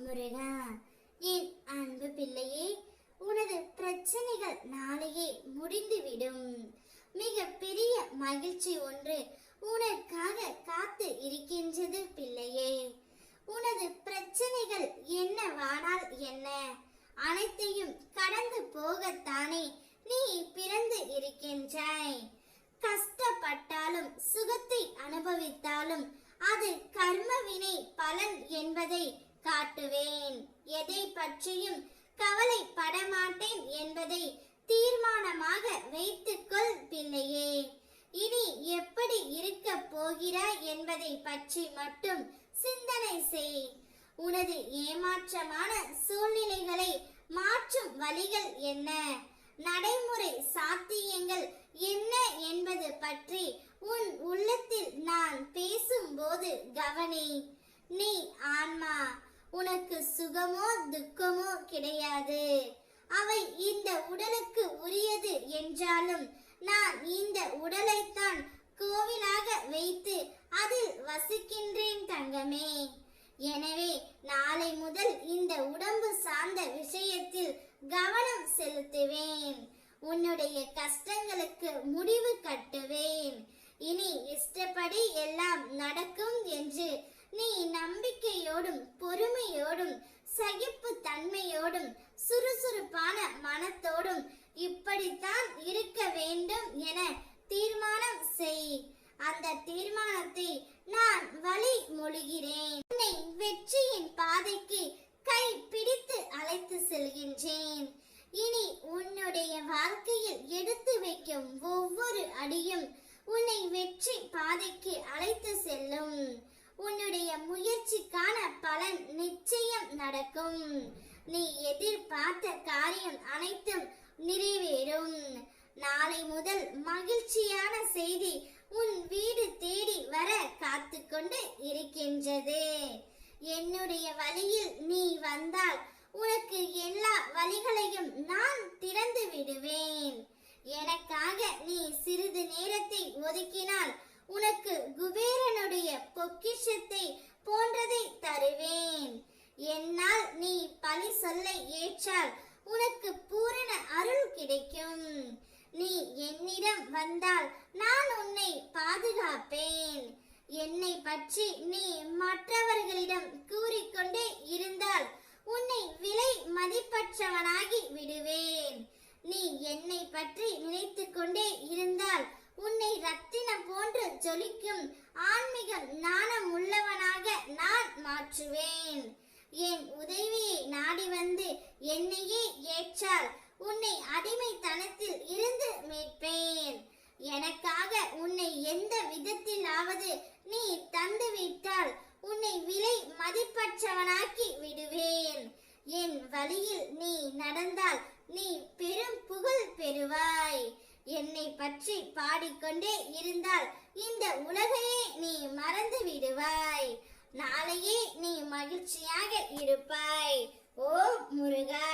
முருகா. என் அன்பு பிள்ளையே, உனது பிரச்சனைகள் நாளையே முடிந்துவிடும். மிக பெரிய மகிழ்ச்சி ஒன்று உனக்காக காத்து இருக்கின்றது பிள்ளையே. உனது பிரச்சனைகள் என்னவானால் என்ன, அனைத்தையும் கடந்து போகத்தானே நீ பிறந்து இருக்கின்றாய். கஷ்டப்பட்டாலும் சுகத்தை அனுபவித்தாலும் அது கர்மவினை பலன் என்பதை காட்டுவேன். எதை பற்றியும் கவலைப்படமாட்டேன் என்பதை தீர்மானமாக வைத்துக்கொள் பிள்ளையே. இனி எப்படி இருக்க போகிறாய் என்பதை பற்றி மட்டும் சிந்தனை செய். உனது ஏமாற்றமான சூழ்நிலைகளை மாற்றும் வழிகள் என்ன, நடைமுறை சாத்தியங்கள் என்ன என்பது பற்றி உன் உள்ளத்தில் நான் பேசும்போது கவனி. நீ ஆன்மா, உனக்கு சுகமோ துக்கமோ கிடையாது. அவை இந்த உடலுக்கு உரியது என்றாலும் நான் இந்த உடலைத்தான் கோவிலாக வைத்து அதில் வசிக்கின்றேன் தங்கமே. எனவே நாளை முதல் இந்த உடம்பு சார்ந்த விஷயத்தில் கவனம் செலுத்துவேன். உன்னுடைய கஷ்டங்களுக்கு முடிவு கட்டுவேன். இனி இஷ்டப்படி எல்லாம் நடக்கும் என்று நீ நம்பிக்கையோடும் பொறுமையோடும் சகிப்பு தன்மையோடும் சுறுசுறுப்பான மனத்தோடும் இப்படித்தான் இருக்க வேண்டும் என தீர்மானம் செய். அந்த தீர்மானத்தை நான் வழி மொழிகிறேன். உன்னை வெற்றியின் பாதைக்கு கை பிடித்து அழைத்து செல்கின்றேன். இனி உன்னுடைய வாழ்க்கையில் எடுத்து வைக்கும் ஒவ்வொரு அடியும் உன்னை வெற்றி பாதைக்கு அழைத்து செல்லும். உன்னுடைய முயற்சிக்கான பலன் நிச்சயம் நடக்கும். நீ எதிர்பார்த்த காரியம் அனைத்தும் நிறைவேறும். நாளை முதல் மகிழ்ச்சியான செய்தி உன் வீடு தேடி வர காத்து கொண்டு இருக்கின்றது. என்னுடைய வழியில் நீ வந்தால் உனக்கு எல்லா வழிகளையும் நான் திறந்து விடுவேன். எனக்காக நீ சிறிது நேரத்தை ஒதுக்கினால் உனக்கு குபேரனுடைய பொக்கிஷத்தை போன்றதை தருவேன். என்னால் நீ பழி சொல்லை ஏற்றால் உனக்கு பூரண அருள் கிடைக்கும். நீ என்னிடம் வந்தால் நான் உன்னை பாதுகாப்பேன். என்னை பற்றி நீ மற்றவர்களிடம் கூறிக்கொண்டே இருந்தால் உன்னை விலை மதிப்பற்றவனாகி விடுவேன். நீ என்னை பற்றி நினைத்து கொண்டே இருந்தால் உன்னை ரத்தினம் போன்று ஜொலிக்கும் ஆன்மீக ஞானம் உள்ளவனாக நான் மாற்றுவேன். என் உதவியை நாடி வந்து என்னையே ஏற்றால் உன்னை அடிமைத்தனத்தில் இருந்து மீட்பேன். எனக்காக உன்னை எந்த விதத்திலாவது நீ தந்துவிட்டால் உன்னை விலை மதிப்பற்றவனாக்கி விடுவேன். என் வழியில் நீ நடந்தால் நீ பெரும் புகழ் பெறுவாய். என்னை பற்றி பாடிக்கொண்டே இருந்தால் இந்த உலகையே நீ மறந்து விடுவாய். நாளையே நீ மகிழ்ச்சியாக இருப்பாய். ஓ முருகா.